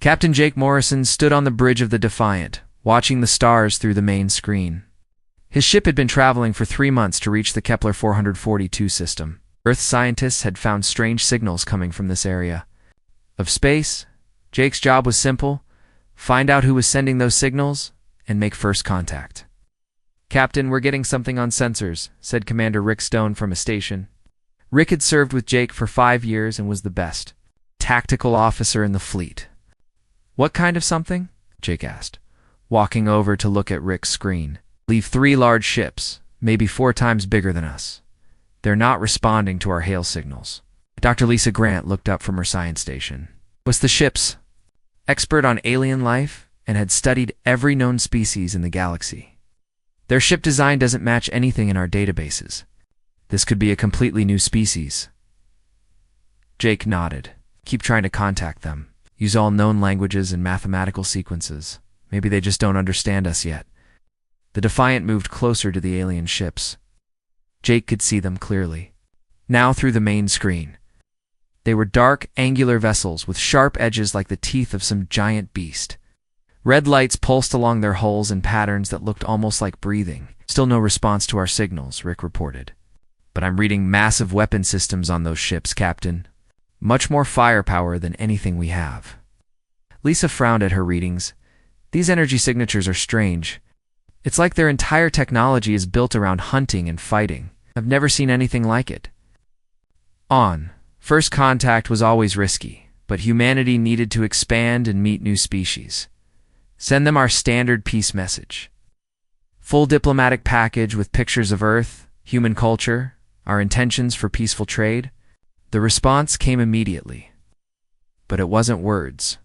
Captain Jake Morrison stood on the bridge of the Defiant, watching the stars through the main screen. His ship had been traveling for 3 months to reach the Kepler 442 system. Earth scientists had found strange signals coming from this area of space. Jake's job was simple: find out who was sending those signals and make first contact. "Captain, we're getting something on sensors," said Commander Rick Stone from a station. Rick had served with Jake for 5 years and was the best tactical officer in the fleet. "What kind of something?" Jake asked, walking over to look at Rick's screen. "Leave 3 large ships, maybe 4 times bigger than us. They're not responding to our hail signals." Dr. Lisa Grant looked up from her science station. Was the ship's expert on alien life and had studied every known species in the galaxy. "Their ship design doesn't match anything in our databases. This could be a completely new species." Jake nodded. "Keep trying to contact them. Use all known languages and mathematical sequences. Maybe they just don't understand us yet." The Defiant moved closer to the alien ships. Jake could see them clearly, now through the main screen. They were dark, angular vessels with sharp edges like the teeth of some giant beast. Red lights pulsed along their hulls in patterns that looked almost like breathing. "Still no response to our signals," Rick reported. "But I'm reading massive weapon systems on those ships, Captain. Much more firepower than anything we have." Lisa frowned at her readings. "These energy signatures are strange. It's like their entire technology is built around hunting and fighting. I've never seen anything like it." First contact was always risky, but humanity needed to expand and meet new species. Send them our standard peace message. Full diplomatic package with pictures of Earth, human culture, our intentions for peaceful trade. The response came immediately. But it wasn't words.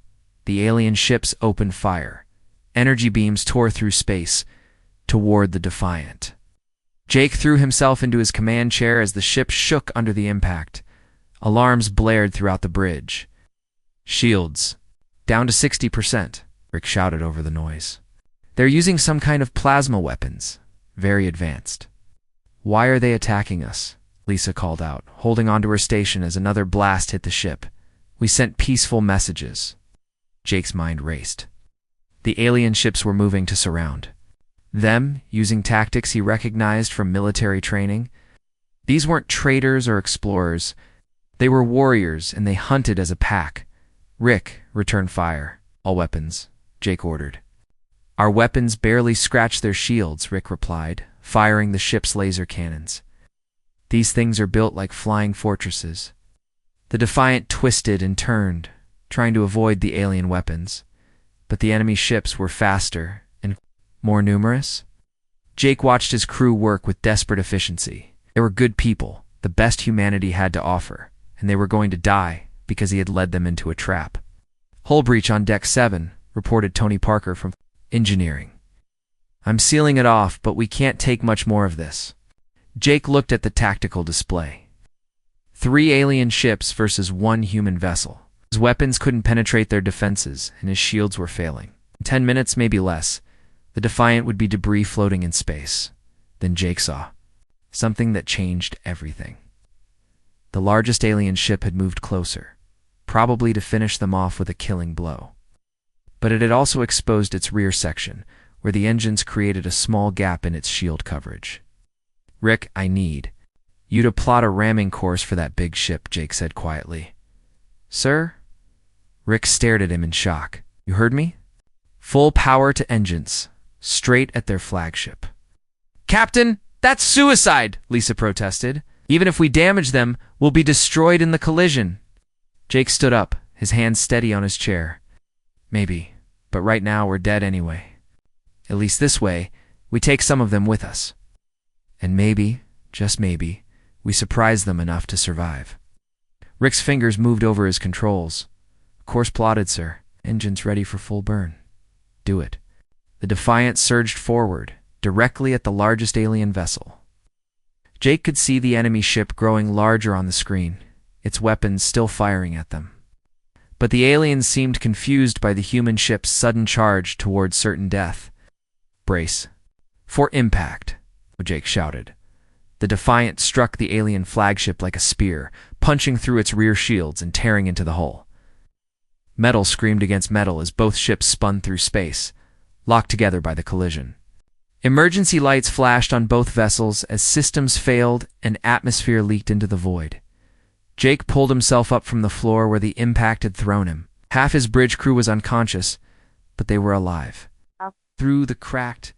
The alien ships opened fire. Energy beams tore through space toward the Defiant. Jake threw himself into his command chair as the ship shook under the impact. Alarms blared throughout the bridge. "Shields down to 60%, Rick shouted over the noise. "They're using some kind of plasma weapons, very advanced." "Why are they attacking us?" Lisa called out, holding onto her station as another blast hit the ship. "We sent peaceful messages." Jake's mind raced. The alien ships were moving to surround them, using tactics he recognized from military training. These weren't traders or explorers. They were warriors, and they hunted as a pack. "Rick, return fire. All weapons," Jake ordered. "Our weapons barely scratched their shields," Rick replied, firing the ship's laser cannons. "These things are built like flying fortresses." The Defiant twisted and turned, trying to avoid the alien weapons. But the enemy ships were faster and more numerous. Jake watched his crew work with desperate efficiency. They were good people, the best humanity had to offer, and they were going to die because he had led them into a trap. "Hull breach on Deck 7, reported Tony Parker from Engineering. "I'm sealing it off, but we can't take much more of this." Jake looked at the tactical display. 3 alien ships versus 1 human vessel. His weapons couldn't penetrate their defenses, and his shields were failing. In 10 minutes, maybe less, the Defiant would be debris floating in space. Then Jake saw something that changed everything. The largest alien ship had moved closer, probably to finish them off with a killing blow. But it had also exposed its rear section, where the engines created a small gap in its shield coverage. "Rick, I need you to plot a ramming course for that big ship," Jake said quietly. "Sir?" Rick stared at him in shock. "You heard me? Full power to engines, straight at their flagship." "Captain, that's suicide," Lisa protested. "Even if we damage them, we'll be destroyed in the collision." Jake stood up, his hands steady on his chair. "Maybe, but right now we're dead anyway. At least this way, we take some of them with us. And maybe, just maybe, we surprise them enough to survive." Rick's fingers moved over his controls. "Course plotted, sir. Engines ready for full burn." "Do it." The Defiant surged forward, directly at the largest alien vessel. Jake could see the enemy ship growing larger on the screen, its weapons still firing at them. But the aliens seemed confused by the human ship's sudden charge toward certain death. "Brace for impact," Jake shouted. The Defiant struck the alien flagship like a spear, punching through its rear shields and tearing into the hull. Metal screamed against metal as both ships spun through space, locked together by the collision. Emergency lights flashed on both vessels as systems failed and atmosphere leaked into the void. Jake pulled himself up from the floor where the impact had thrown him. Half his bridge crew was unconscious, but they were alive. Through the cracked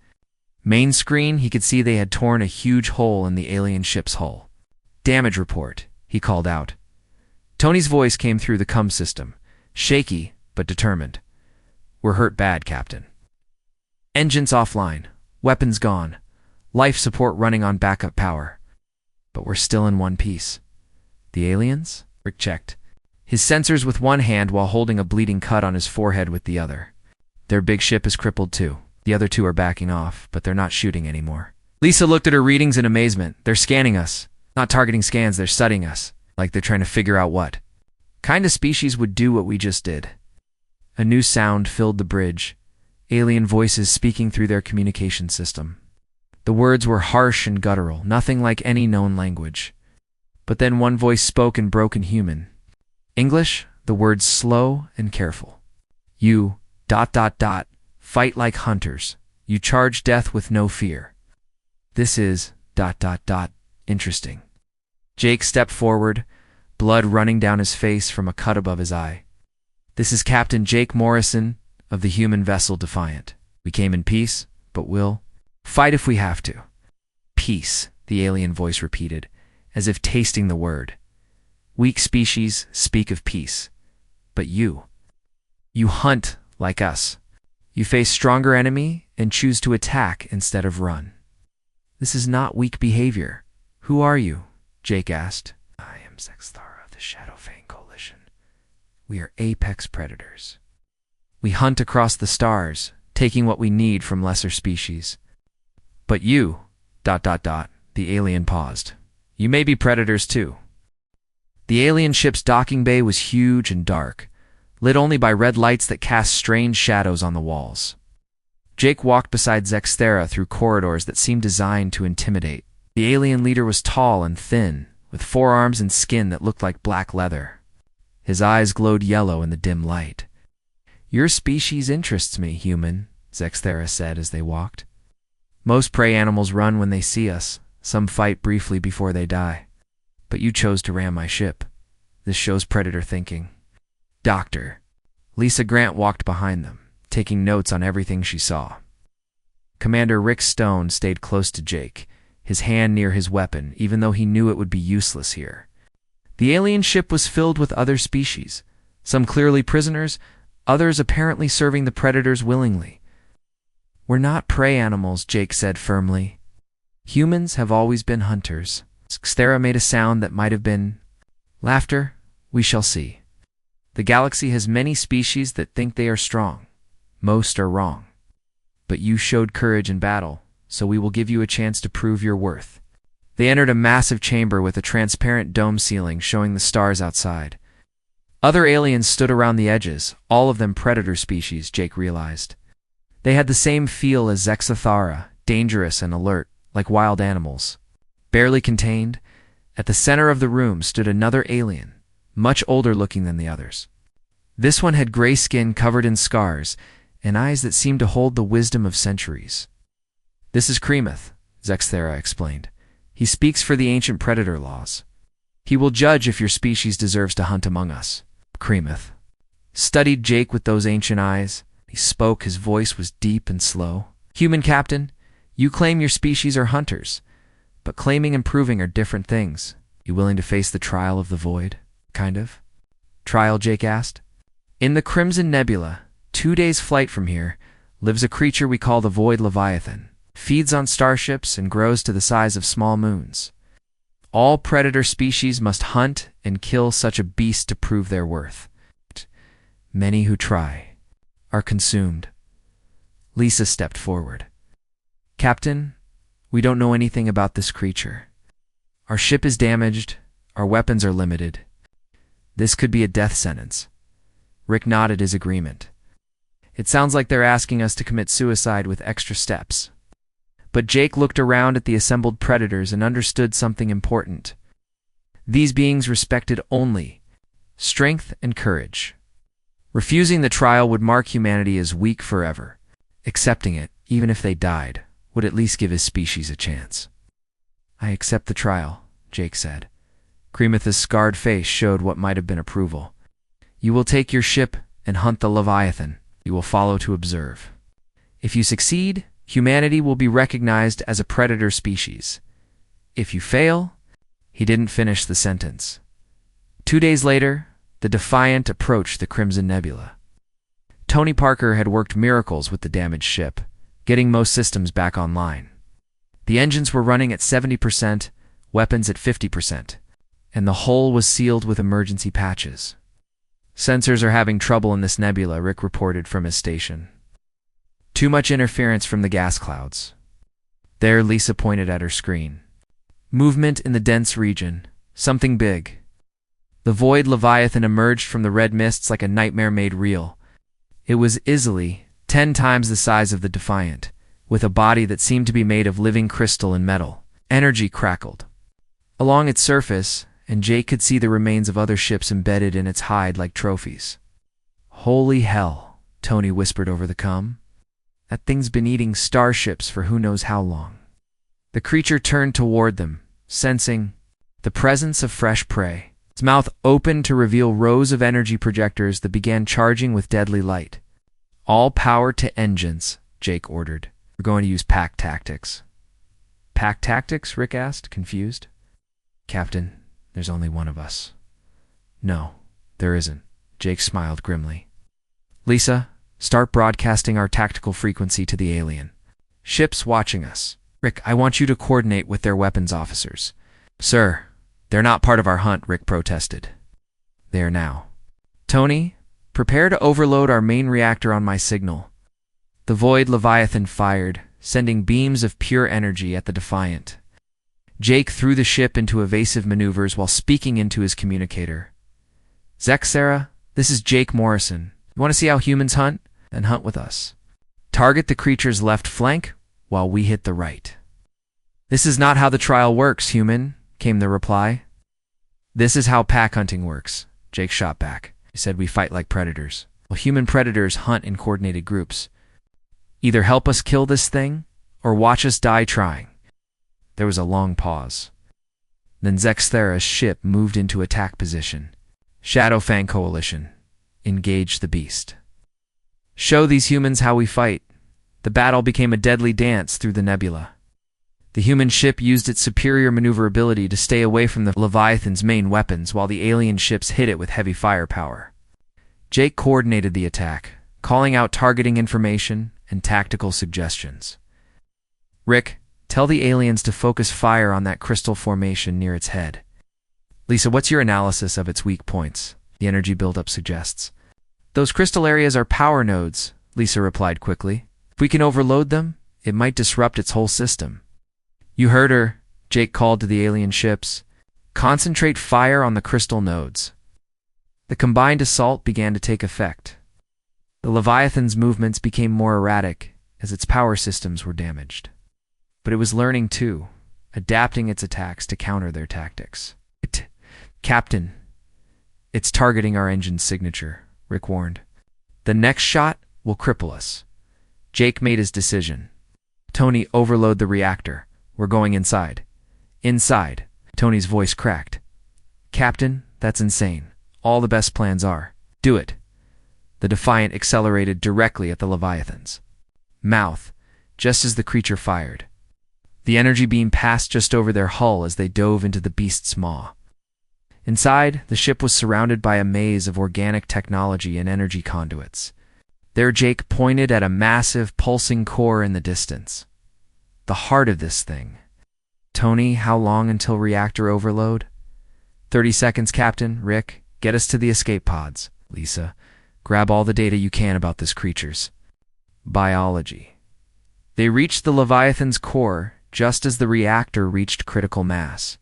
main screen, he could see they had torn a huge hole in the alien ship's hull. "Damage report," he called out. Tony's voice came through the comm system, shaky but determined. "We're hurt bad, Captain. Engines offline, weapons gone, life support running on backup power. But we're still in one piece." "The aliens?" Rick checked, his sensors with one hand while holding a bleeding cut on his forehead with the other. "Their big ship is crippled too. The other two are backing off, but they're not shooting anymore." Lisa looked at her readings in amazement. "They're scanning us. Not targeting scans, they're studying us. Like they're trying to figure out what kind of species would do what we just did." A new sound filled the bridge, alien voices speaking through their communication system. The words were harsh and guttural, nothing like any known language. But then one voice spoke in broken human English, the words slow and careful. "You, ... fight like hunters. You charge death with no fear. This is ... interesting." Jake stepped forward, blood running down his face from a cut above his eye. "This is Captain Jake Morrison of the human vessel Defiant. We came in peace, but we'll fight if we have to." "Peace," the alien voice repeated, as if tasting the word. "Weak species speak of peace. But you hunt like us. You face stronger enemy and choose to attack instead of run. This is not weak behavior. Who are you?" Jake asked. "I am Zexthara of the Shadowfang Coalition. We are apex predators. We hunt across the stars, taking what we need from lesser species. But you, ... the alien paused. "You may be predators too." The alien ship's docking bay was huge and dark, lit only by red lights that cast strange shadows on the walls. Jake walked beside Zexthera through corridors that seemed designed to intimidate. The alien leader was tall and thin, with forearms and skin that looked like black leather. His eyes glowed yellow in the dim light. "Your species interests me, human," Zexthera said as they walked. "Most prey animals run when they see us. Some fight briefly before they die. But you chose to ram my ship. This shows predator thinking." "Doctor." Lisa Grant walked behind them, taking notes on everything she saw. Commander Rick Stone stayed close to Jake, his hand near his weapon, even though he knew it would be useless here. The alien ship was filled with other species, some clearly prisoners, others apparently serving the predators willingly. "We're not prey animals," Jake said firmly. "Humans have always been hunters." Zexthera made a sound that might have been laughter. "We shall see. The galaxy has many species that think they are strong. Most are wrong. But you showed courage in battle, so we will give you a chance to prove your worth." They entered a massive chamber with a transparent dome ceiling showing the stars outside. Other aliens stood around the edges, all of them predator species, Jake realized. They had the same feel as Zexthara, dangerous and alert, like wild animals. Barely contained, at the center of the room stood another alien, much older looking than the others. This one had gray skin covered in scars, and eyes that seemed to hold the wisdom of centuries. "This is Kremoth," Zexthera explained. "He speaks for the ancient predator laws. He will judge if your species deserves to hunt among us." Kremoth studied Jake with those ancient eyes. He spoke, his voice was deep and slow. "Human captain, you claim your species are hunters, but claiming and proving are different things. You willing to face the trial of the void? Kind of." "Trial?" Jake asked. "In the Crimson Nebula, 2 days' flight from here, lives a creature we call the Void Leviathan. Feeds on starships and grows to the size of small moons. All predator species must hunt and kill such a beast to prove their worth. Many who try are consumed." Lisa stepped forward. "Captain, we don't know anything about this creature. Our ship is damaged, our weapons are limited. This could be a death sentence." Rick nodded his agreement. "It sounds like they're asking us to commit suicide with extra steps." But Jake looked around at the assembled predators and understood something important. These beings respected only strength and courage. Refusing the trial would mark humanity as weak forever. Accepting it, even if they died, would at least give his species a chance. I accept the trial, Jake said. Creamuth's scarred face showed what might have been approval. You will take your ship and hunt the Leviathan. You will follow to observe. If you succeed, humanity will be recognized as a predator species. If you fail, he didn't finish the sentence. 2 days later, the Defiant approached the Crimson Nebula. Tony Parker had worked miracles with the damaged ship, getting most systems back online. The engines were running at 70%, weapons at 50%, and the hull was sealed with emergency patches. Sensors are having trouble in this nebula, Rick reported from his station. Too much interference from the gas clouds. There, Lisa pointed at her screen. Movement in the dense region. Something big. The void Leviathan emerged from the red mists like a nightmare made real. It was easily 10 times the size of the Defiant, with a body that seemed to be made of living crystal and metal. Energy crackled along its surface, and Jake could see the remains of other ships embedded in its hide like trophies. Holy hell, Tony whispered over the comm. That thing's been eating starships for who knows how long. The creature turned toward them, sensing the presence of fresh prey. Its mouth opened to reveal rows of energy projectors that began charging with deadly light. All power to engines, Jake ordered. We're going to use pack tactics. Pack tactics? Rick asked, confused. Captain, there's only one of us. No, there isn't. Jake smiled grimly. Lisa, start broadcasting our tactical frequency to the alien. Ships watching us. Rick, I want you to coordinate with their weapons officers. Sir, they're not part of our hunt, Rick protested. They are now. Tony, prepare to overload our main reactor on my signal. The void Leviathan fired, sending beams of pure energy at the Defiant. Jake threw the ship into evasive maneuvers while speaking into his communicator. Zexera, this is Jake Morrison. You want to see how humans hunt? Then hunt with us. Target the creature's left flank while we hit the right. This is not how the trial works, human, came the reply. This is how pack hunting works, Jake shot back. He said we fight like predators, while human predators hunt in coordinated groups. Either help us kill this thing, or watch us die trying. There was a long pause. Then Zexthera's ship moved into attack position. Shadowfang Coalition. Engage the beast. Show these humans how we fight. The battle became a deadly dance through the nebula. The human ship used its superior maneuverability to stay away from the Leviathan's main weapons while the alien ships hit it with heavy firepower. Jake coordinated the attack, calling out targeting information and tactical suggestions. Rick, tell the aliens to focus fire on that crystal formation near its head. Lisa, what's your analysis of its weak points? The energy buildup suggests. Those crystal areas are power nodes, Lisa replied quickly. If we can overload them, it might disrupt its whole system. You heard her, Jake called to the alien ships. Concentrate fire on the crystal nodes. The combined assault began to take effect. The Leviathan's movements became more erratic as its power systems were damaged. But it was learning too, adapting its attacks to counter their tactics. Captain, it's targeting our engine's signature, Rick warned. The next shot will cripple us. Jake made his decision. Tony, overload the reactor. We're going inside. Inside. Tony's voice cracked. Captain, that's insane. All the best plans are. Do it. The Defiant accelerated directly at the Leviathan's mouth, just as the creature fired. The energy beam passed just over their hull as they dove into the beast's maw. Inside, the ship was surrounded by a maze of organic technology and energy conduits. There, Jake pointed at a massive, pulsing core in the distance. The heart of this thing. Tony, how long until reactor overload? 30 seconds, Captain. Rick, get us to the escape pods. Lisa, grab all the data you can about this creature's biology. They reached the Leviathan's core just as the reactor reached critical mass.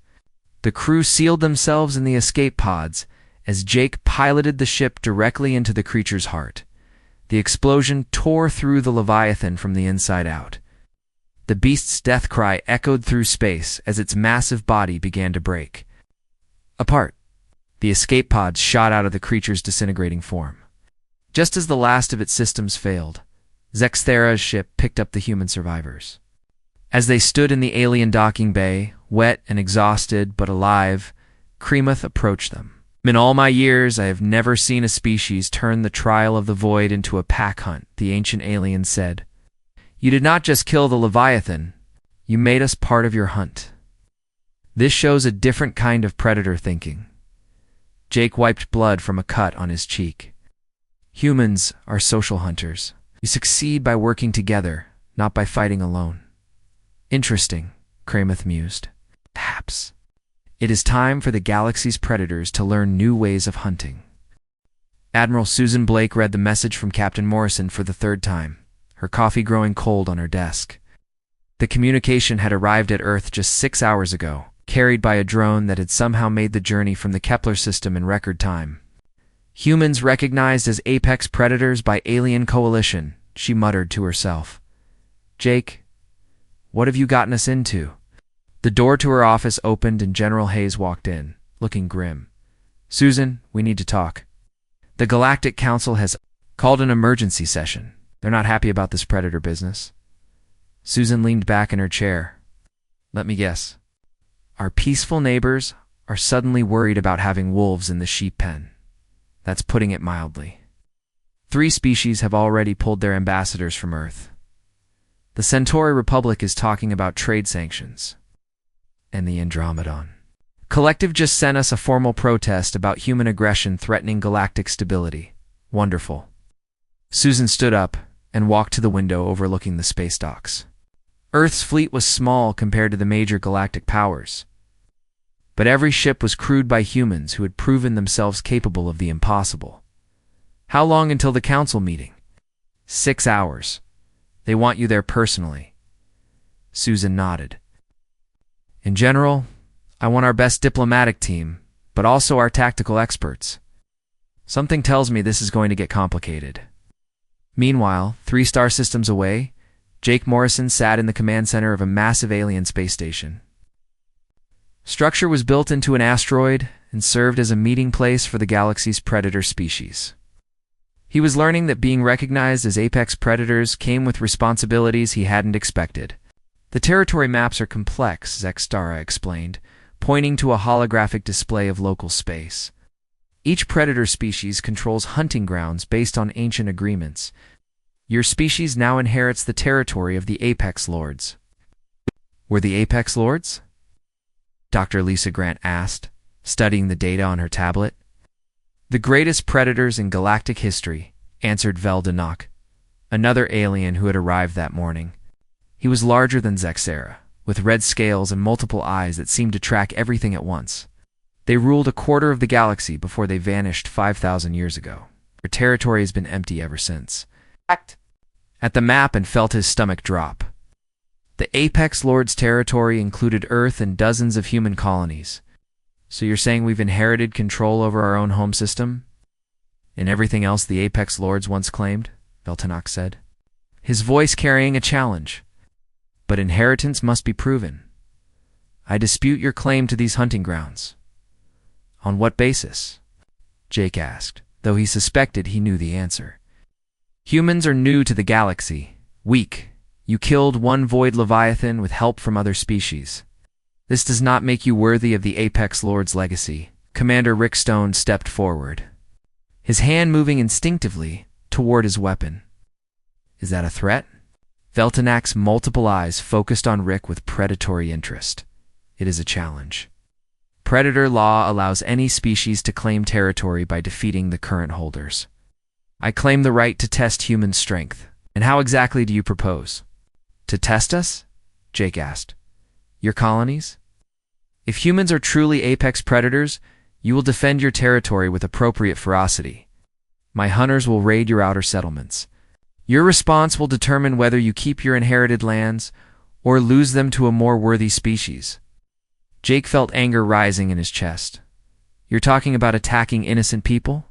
The crew sealed themselves in the escape pods as Jake piloted the ship directly into the creature's heart. The explosion tore through the Leviathan from the inside out. The beast's death cry echoed through space as its massive body began to break apart. The escape pods shot out of the creature's disintegrating form. Just as the last of its systems failed, Zexthera's ship picked up the human survivors. As they stood in the alien docking bay, wet and exhausted but alive, Kremoth approached them. In all my years, I have never seen a species turn the trial of the void into a pack hunt, the ancient alien said. You did not just kill the Leviathan, you made us part of your hunt. This shows a different kind of predator thinking. Jake wiped blood from a cut on his cheek. Humans are social hunters. We succeed by working together, not by fighting alone. Interesting, Kremoth mused. Perhaps. It is time for the galaxy's predators to learn new ways of hunting. Admiral Susan Blake read the message from Captain Morrison for the third time, her coffee growing cold on her desk. The communication had arrived at Earth just 6 hours ago, carried by a drone that had somehow made the journey from the Kepler system in record time. Humans recognized as apex predators by alien coalition, she muttered to herself. Jake, what have you gotten us into? The door to her office opened and General Hayes walked in, looking grim. Susan, we need to talk. The Galactic Council has called an emergency session. They're not happy about this predator business. Susan leaned back in her chair. Let me guess. Our peaceful neighbors are suddenly worried about having wolves in the sheep pen. That's putting it mildly. 3 species have already pulled their ambassadors from Earth. The Centauri Republic is talking about trade sanctions. And the Andromedon Collective just sent us a formal protest about human aggression threatening galactic stability. Wonderful. Susan stood up and walked to the window overlooking the space docks. Earth's fleet was small compared to the major galactic powers. But every ship was crewed by humans who had proven themselves capable of the impossible. How long until the council meeting? 6 hours. They want you there personally. Susan nodded. In general, I want our best diplomatic team, but also our tactical experts. Something tells me this is going to get complicated. Meanwhile, 3 star systems away, Jake Morrison sat in the command center of a massive alien space station. Structure was built into an asteroid and served as a meeting place for the galaxy's predator species. He was learning that being recognized as apex predators came with responsibilities he hadn't expected. The territory maps are complex, Zexthera explained, pointing to a holographic display of local space. Each predator species controls hunting grounds based on ancient agreements. Your species now inherits the territory of the Apex Lords. Were the Apex Lords? Dr. Lisa Grant asked, studying the data on her tablet. The greatest predators in galactic history, answered Veldenok, another alien who had arrived that morning. He was larger than Zexthera, with red scales and multiple eyes that seemed to track everything at once. They ruled a quarter of the galaxy before they vanished 5,000 years ago. Their territory has been empty ever since. At the map and felt his stomach drop. The Apex Lord's territory included Earth and dozens of human colonies. So you're saying we've inherited control over our own home system? And everything else the Apex Lords once claimed? Veldenok said, his voice carrying a challenge. But inheritance must be proven. I dispute your claim to these hunting grounds. On what basis? Jake asked, though he suspected he knew the answer. Humans are new to the galaxy, weak. You killed one void Leviathan with help from other species. This does not make you worthy of the Apex Lord's legacy. Commander Rick Stone stepped forward, his hand moving instinctively toward his weapon. Is that a threat? Veldenok's multiple eyes focused on Rick with predatory interest. It is a challenge. Predator law allows any species to claim territory by defeating the current holders. I claim the right to test human strength. And how exactly do you propose? To test us? Jake asked. Your colonies? If humans are truly apex predators, you will defend your territory with appropriate ferocity. My hunters will raid your outer settlements. Your response will determine whether you keep your inherited lands or lose them to a more worthy species. Jake felt anger rising in his chest. You're talking about attacking innocent people?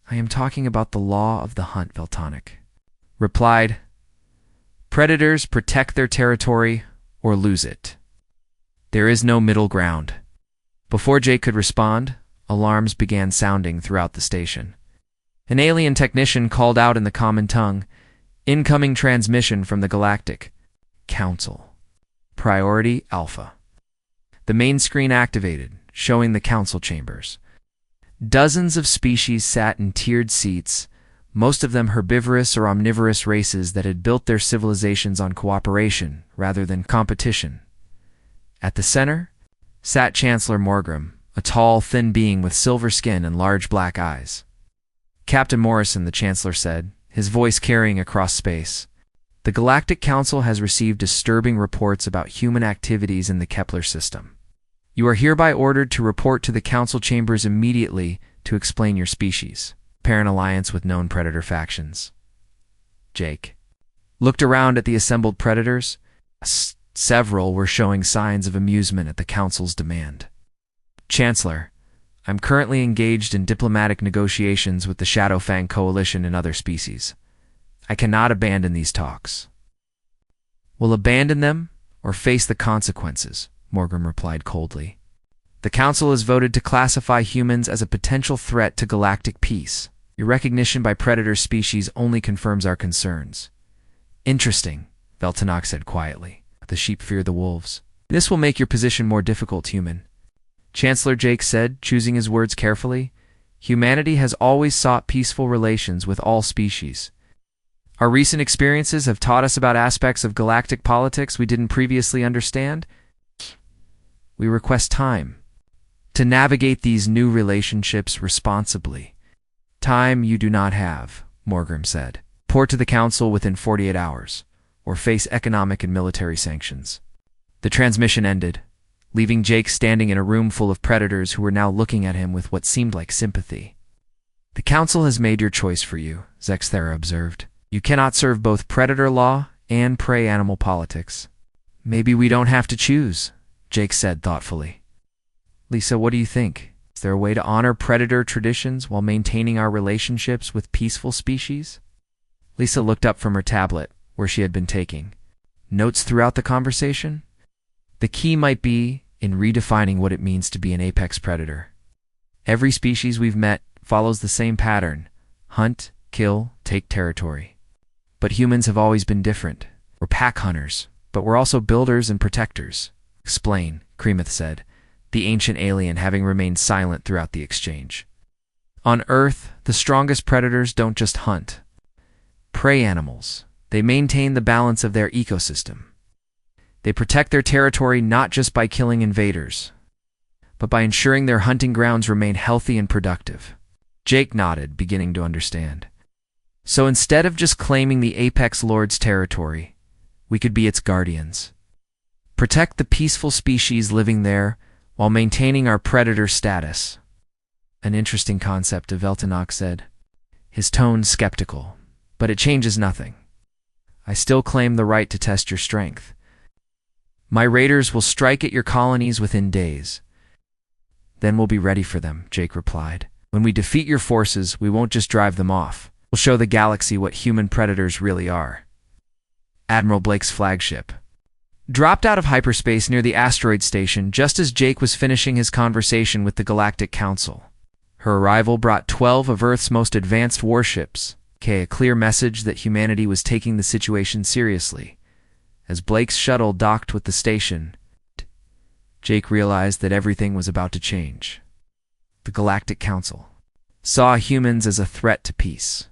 I am talking about the law of the hunt, Veldenok replied. Predators protect their territory or lose it. There is no middle ground. Before Jake could respond, alarms began sounding throughout the station. An alien technician called out in the common tongue, "Incoming transmission from the Galactic Council. Priority Alpha." The main screen activated, showing the council chambers. Dozens of species sat in tiered seats, most of them herbivorous or omnivorous races that had built their civilizations on cooperation rather than competition. At the center sat Chancellor Morgrim, a tall, thin being with silver skin and large black eyes. "Captain Morrison," the Chancellor said, his voice carrying across space, "the Galactic Council has received disturbing reports about human activities in the Kepler system. You are hereby ordered to report to the Council chambers immediately to explain your species. Apparent alliance with known predator factions." Jake looked around at the assembled predators. Several were showing signs of amusement at the Council's demand. "Chancellor, I'm currently engaged in diplomatic negotiations with the Shadowfang Coalition and other species. I cannot abandon these talks." "We'll abandon them or face the consequences," Morgrim replied coldly. "The Council has voted to classify humans as a potential threat to galactic peace. Your recognition by predator species only confirms our concerns." "Interesting," Veltanok said quietly. "The sheep fear the wolves. This will make your position more difficult, human." Chancellor Jake said, choosing his words carefully. "Humanity has always sought peaceful relations with all species. Our recent experiences have taught us about aspects of galactic politics we didn't previously understand. We request time to navigate these new relationships responsibly." "Time you do not have," Morgrim said. "Report to the Council within 48 hours, or face economic and military sanctions." The transmission ended, leaving Jake standing in a room full of predators who were now looking at him with what seemed like sympathy. "The Council has made your choice for you," Zexthera observed. "You cannot serve both predator law and prey animal politics." "Maybe we don't have to choose," Jake said thoughtfully. "Lisa, what do you think? Is there a way to honor predator traditions while maintaining our relationships with peaceful species?" Lisa looked up from her tablet, where she had been taking notes throughout the conversation. "The key might be in redefining what it means to be an apex predator. Every species we've met follows the same pattern: hunt, kill, take territory. But humans have always been different. We're pack hunters, but we're also builders and protectors." "Explain," Kremoth said, the ancient alien having remained silent throughout the exchange. "On Earth, the strongest predators don't just hunt prey animals. They maintain the balance of their ecosystem. They protect their territory not just by killing invaders, but by ensuring their hunting grounds remain healthy and productive." Jake nodded, beginning to understand. "So instead of just claiming the Apex Lord's territory, we could be its guardians. Protect the peaceful species living there while maintaining our predator status." "An interesting concept," Veltanok said, his tone skeptical. "But it changes nothing. I still claim the right to test your strength. My raiders will strike at your colonies within days. Then we'll be ready for them," Jake replied. "When we defeat your forces, we won't just drive them off. We'll show the galaxy what human predators really are." Admiral Blake's flagship dropped out of hyperspace near the asteroid station just as Jake was finishing his conversation with the Galactic Council. Her arrival brought 12 of Earth's most advanced warships, a clear message that humanity was taking the situation seriously. As Blake's shuttle docked with the station, Jake realized that everything was about to change. The Galactic Council saw humans as a threat to peace.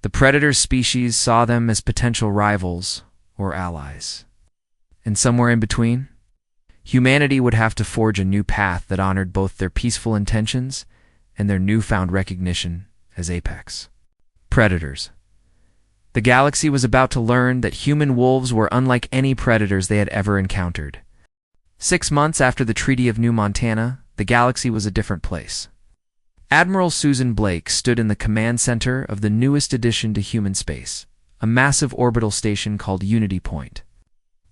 The predator species saw them as potential rivals or allies. And somewhere in between, humanity would have to forge a new path that honored both their peaceful intentions and their newfound recognition as apex predators. The galaxy was about to learn that human wolves were unlike any predators they had ever encountered. 6 months after the Treaty of New Montana, the galaxy was a different place. Admiral Susan Blake stood in the command center of the newest addition to human space, a massive orbital station called Unity Point,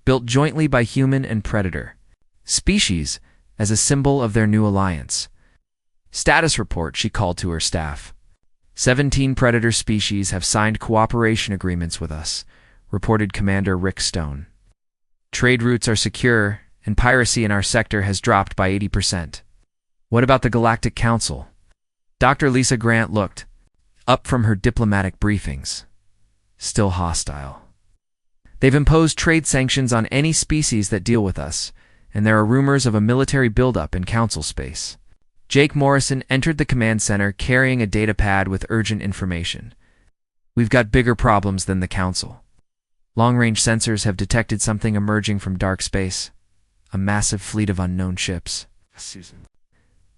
built jointly by human and predator species as a symbol of their new alliance. "Status report," she called to her staff. 17 predator species have signed cooperation agreements with us," reported Commander Rick Stone. "Trade routes are secure, and piracy in our sector has dropped by 80%. "What about the Galactic Council?" Dr. Lisa Grant looked up from her diplomatic briefings. Still hostile. They've imposed trade sanctions on any species that deal with us, and there are rumors of a military buildup in council space. Jake Morrison entered the command center carrying a data pad with urgent information. We've got bigger problems than the council. Long-range sensors have detected something emerging from dark space. A massive fleet of unknown ships. Susan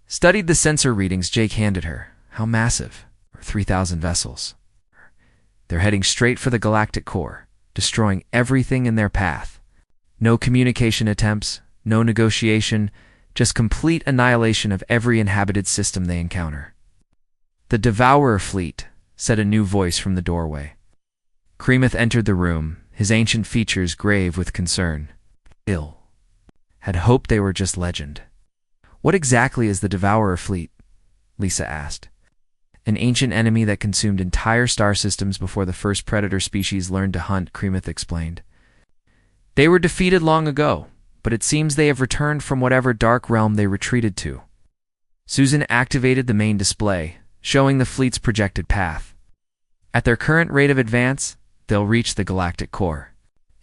studied the sensor readings Jake handed her. How massive? 3,000 vessels. They're heading straight for the galactic core, destroying everything in their path. No communication attempts, no negotiation, just complete annihilation of every inhabited system they encounter. The Devourer fleet, said a new voice from the doorway. Kremoth entered the room, his ancient features grave with concern. Ill. Had hoped they were just legend. What exactly is the Devourer fleet? Lisa asked. An ancient enemy that consumed entire star systems before the first predator species learned to hunt, Kremoth explained. They were defeated long ago, but it seems they have returned from whatever dark realm they retreated to. Susan activated the main display, showing the fleet's projected path. At their current rate of advance, they'll reach the galactic core.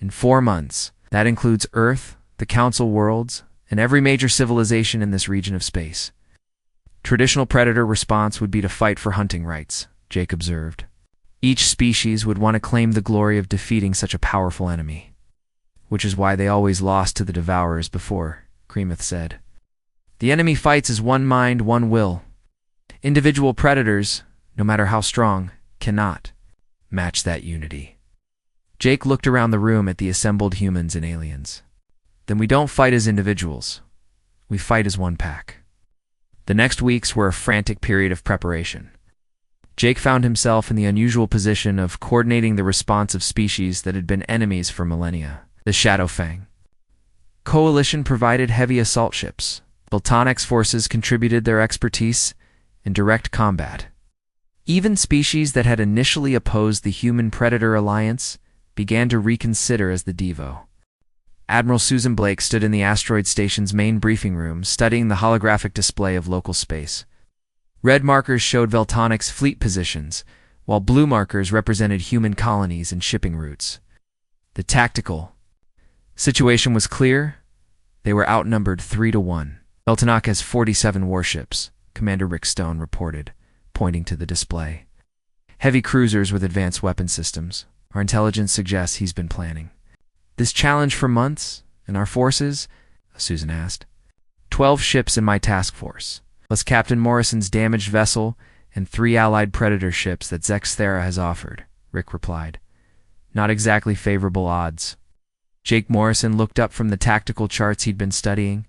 In 4 months, that includes Earth, the Council worlds, and every major civilization in this region of space. Traditional predator response would be to fight for hunting rights, Jake observed. Each species would want to claim the glory of defeating such a powerful enemy. Which is why they always lost to the Devourers before, Kremoth said. The enemy fights as one mind, one will. Individual predators, no matter how strong, cannot match that unity. Jake looked around the room at the assembled humans and aliens. Then we don't fight as individuals. We fight as one pack. The next weeks were a frantic period of preparation. Jake found himself in the unusual position of coordinating the response of species that had been enemies for millennia, the Shadowfang. Coalition provided heavy assault ships. Voltanic's forces contributed their expertise in direct combat. Even species that had initially opposed the human-predator alliance began to reconsider as the Devo. Admiral Susan Blake stood in the asteroid station's main briefing room, studying the holographic display of local space. Red markers showed Voltanic's fleet positions, while blue markers represented human colonies and shipping routes. The tactical situation was clear. They were outnumbered 3-1. Voltanic has 47 warships, Commander Rick Stone reported, pointing to the display. Heavy cruisers with advanced weapon systems. Our intelligence suggests he's been planning this challenge for months, and our forces? Susan asked. 12 ships in my task force, plus Captain Morrison's damaged vessel and 3 allied predator ships that Zexthera has offered, Rick replied. Not exactly favorable odds. Jake Morrison looked up from the tactical charts he'd been studying.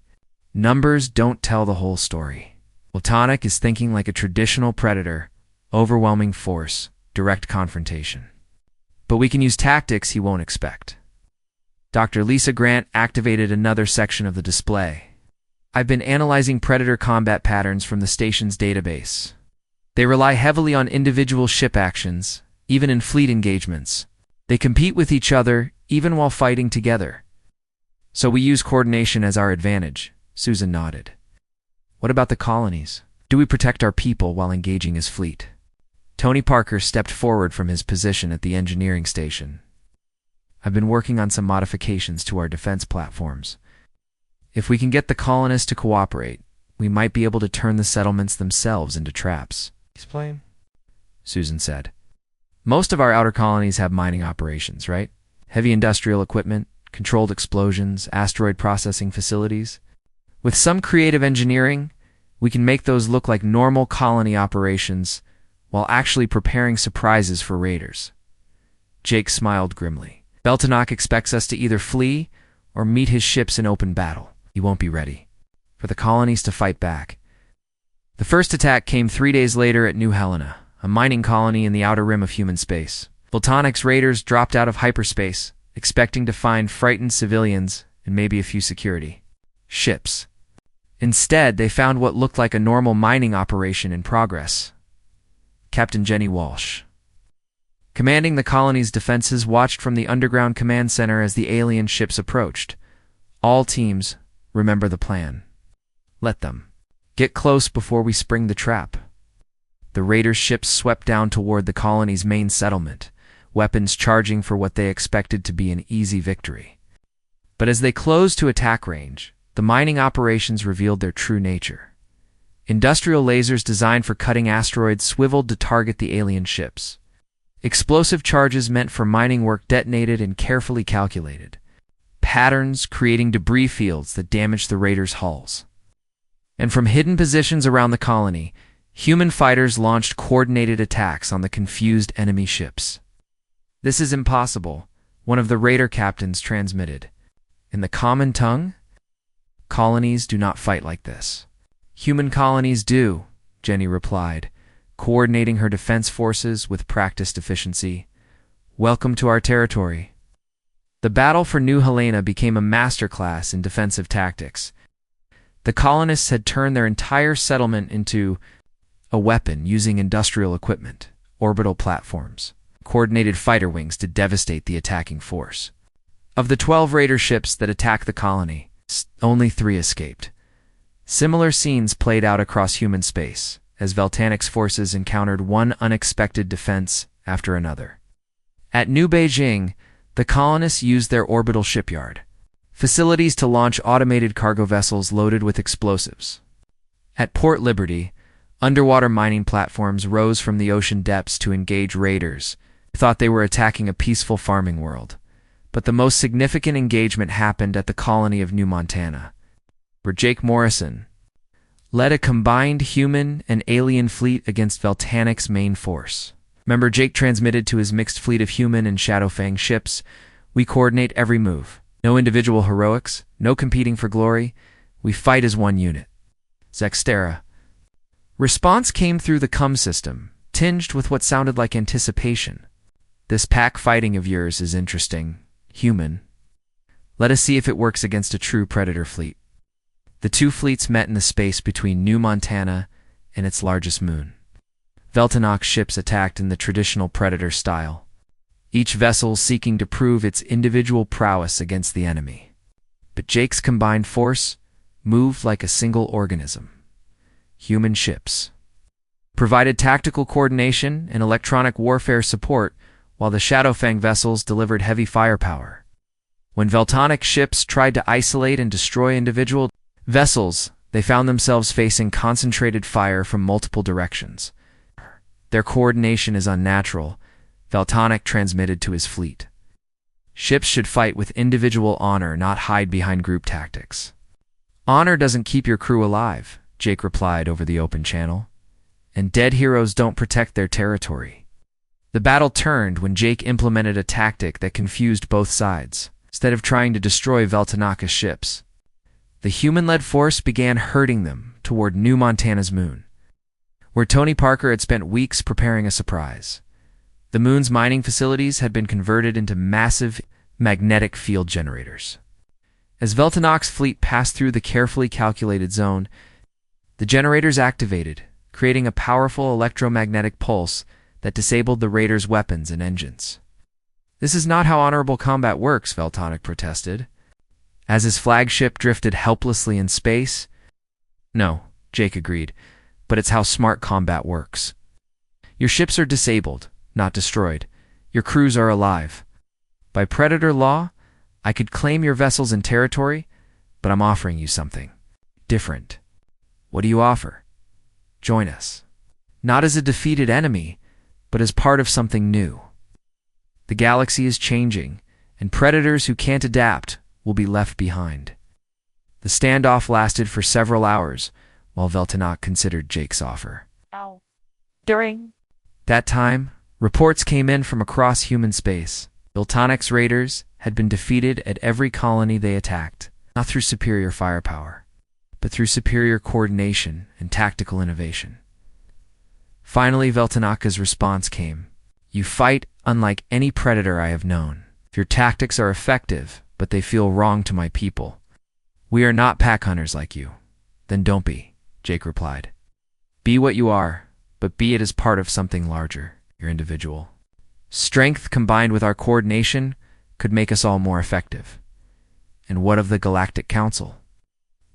Numbers don't tell the whole story. Voltanic is thinking like a traditional predator, overwhelming force, direct confrontation. But we can use tactics he won't expect. Dr. Lisa Grant activated another section of the display. I've been analyzing predator combat patterns from the station's database. They rely heavily on individual ship actions, even in fleet engagements. They compete with each other, even while fighting together. So we use coordination as our advantage, Susan nodded. What about the colonies? Do we protect our people while engaging his fleet? Tony Parker stepped forward from his position at the engineering station. I've been working on some modifications to our defense platforms. If we can get the colonists to cooperate, we might be able to turn the settlements themselves into traps. Explain, Susan said. Most of our outer colonies have mining operations, right? Heavy industrial equipment, controlled explosions, asteroid processing facilities. With some creative engineering, we can make those look like normal colony operations while actually preparing surprises for raiders. Jake smiled grimly. Voltanic expects us to either flee or meet his ships in open battle. He won't be ready for the colonies to fight back. The first attack came 3 days later at New Helena, a mining colony in the outer rim of human space. Voltanic's raiders dropped out of hyperspace, expecting to find frightened civilians and maybe a few security ships. Instead, they found what looked like a normal mining operation in progress. Captain Jenny Walsh, commanding the colony's defenses, watched from the underground command center as the alien ships approached. All teams, remember the plan. Let them get close before we spring the trap. The raiders' ships swept down toward the colony's main settlement, weapons charging for what they expected to be an easy victory. But as they closed to attack range, the mining operations revealed their true nature. Industrial lasers designed for cutting asteroids swiveled to target the alien ships. Explosive charges meant for mining work detonated and carefully calculated. Patterns creating debris fields that damaged the raiders' hulls. And from hidden positions around the colony, human fighters launched coordinated attacks on the confused enemy ships. "This is impossible," one of the raider captains transmitted. "In the common tongue? Colonies do not fight like this." "Human colonies do," Jenny replied, coordinating her defense forces with practiced efficiency. "Welcome to our territory." The battle for New Helena became a masterclass in defensive tactics. The colonists had turned their entire settlement into a weapon using industrial equipment, orbital platforms, coordinated fighter wings to devastate the attacking force. Of the 12 raider ships that attacked the colony, only 3 escaped. Similar scenes played out across human space, as Veltanic's forces encountered one unexpected defense after another. At New Beijing, the colonists used their orbital shipyard, facilities to launch automated cargo vessels loaded with explosives. At Port Liberty, underwater mining platforms rose from the ocean depths to engage raiders who thought they were attacking a peaceful farming world. But the most significant engagement happened at the colony of New Montana, where Jake Morrison led a combined human and alien fleet against Veltanic's main force. Remember, Jake transmitted to his mixed fleet of human and Shadowfang ships, "We coordinate every move. No individual heroics, no competing for glory. We fight as one unit." Zextera. Response came through the CUM system, tinged with what sounded like anticipation. "This pack fighting of yours is interesting, human. Let us see if it works against a true Predator fleet." The 2 fleets met in the space between New Montana and its largest moon. Veltanoc's ships attacked in the traditional Predator style, each vessel seeking to prove its individual prowess against the enemy. But Jake's combined force moved like a single organism. Human ships provided tactical coordination and electronic warfare support, while the Shadowfang vessels delivered heavy firepower. When Veltanic ships tried to isolate and destroy individual vessels, they found themselves facing concentrated fire from multiple directions. "Their coordination is unnatural," Veltanic transmitted to his fleet. "Ships should fight with individual honor, not hide behind group tactics." "Honor doesn't keep your crew alive," Jake replied over the open channel. "And dead heroes don't protect their territory." The battle turned when Jake implemented a tactic that confused both sides. Instead of trying to destroy Veltanaka's ships, the human-led force began herding them toward New Montana's moon, where Tony Parker had spent weeks preparing a surprise. The moon's mining facilities had been converted into massive magnetic field generators. As Veltanoc's fleet passed through the carefully calculated zone, the generators activated, creating a powerful electromagnetic pulse that disabled the raiders' weapons and engines. "This is not how honorable combat works," Veltanic protested, as his flagship drifted helplessly in space. "No," Jake agreed, "but it's how smart combat works. Your ships are disabled, not destroyed. Your crews are alive. By Predator law, I could claim your vessels and territory, but I'm offering you something different." "What do you offer?" "Join us. Not as a defeated enemy, but as part of something new. The galaxy is changing, and predators who can't adapt will be left behind." The standoff lasted for several hours, while Veltanac considered Jake's offer. During that time, reports came in from across human space. Veltanic's raiders had been defeated at every colony they attacked, not through superior firepower, but through superior coordination and tactical innovation. Finally, Veltanaka's response came. "You fight unlike any predator I have known. Your tactics are effective, but they feel wrong to my people. We are not pack hunters like you." "Then don't be," Jake replied. "Be what you are, but be it as part of something larger, your individual. Strength combined with our coordination could make us all more effective." "And what of the Galactic Council?"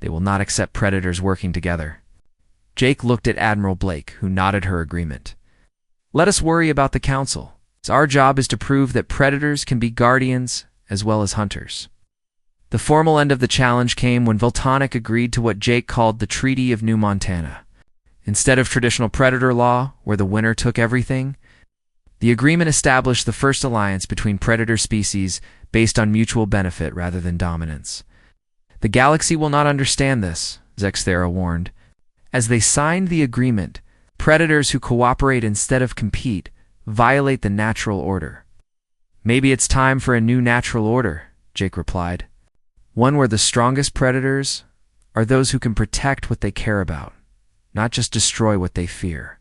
"They will not accept predators working together." Jake looked at Admiral Blake, who nodded her agreement. Let us worry about the Council. Our job is to prove that predators can be guardians as well as hunters. The formal end of the challenge came when Voltonic agreed to what Jake called the Treaty of New Montana. Instead of traditional predator law, where the winner took everything, the agreement established the first alliance between predator species based on mutual benefit rather than dominance. The galaxy will not understand this, Zexthera warned. As they signed the agreement, predators who cooperate instead of compete violate the natural order. Maybe it's time for a new natural order, Jake replied. One where the strongest predators are those who can protect what they care about, not just destroy what they fear.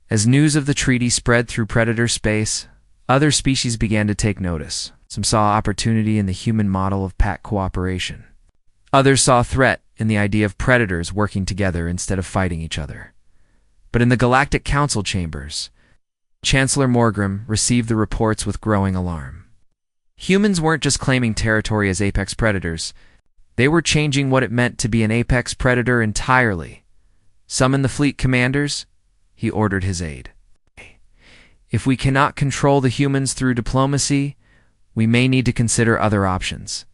As news of the treaty spread through predator space, other species began to take notice. Some saw opportunity in the human model of pack cooperation. Others saw a threat in the idea of predators working together instead of fighting each other. But in the Galactic Council chambers, Chancellor Morgrim received the reports with growing alarm. Humans weren't just claiming territory as apex predators. They were changing what it meant to be an apex predator entirely. Summon the fleet commanders, he ordered his aide. If we cannot control the humans through diplomacy, we may need to consider other options.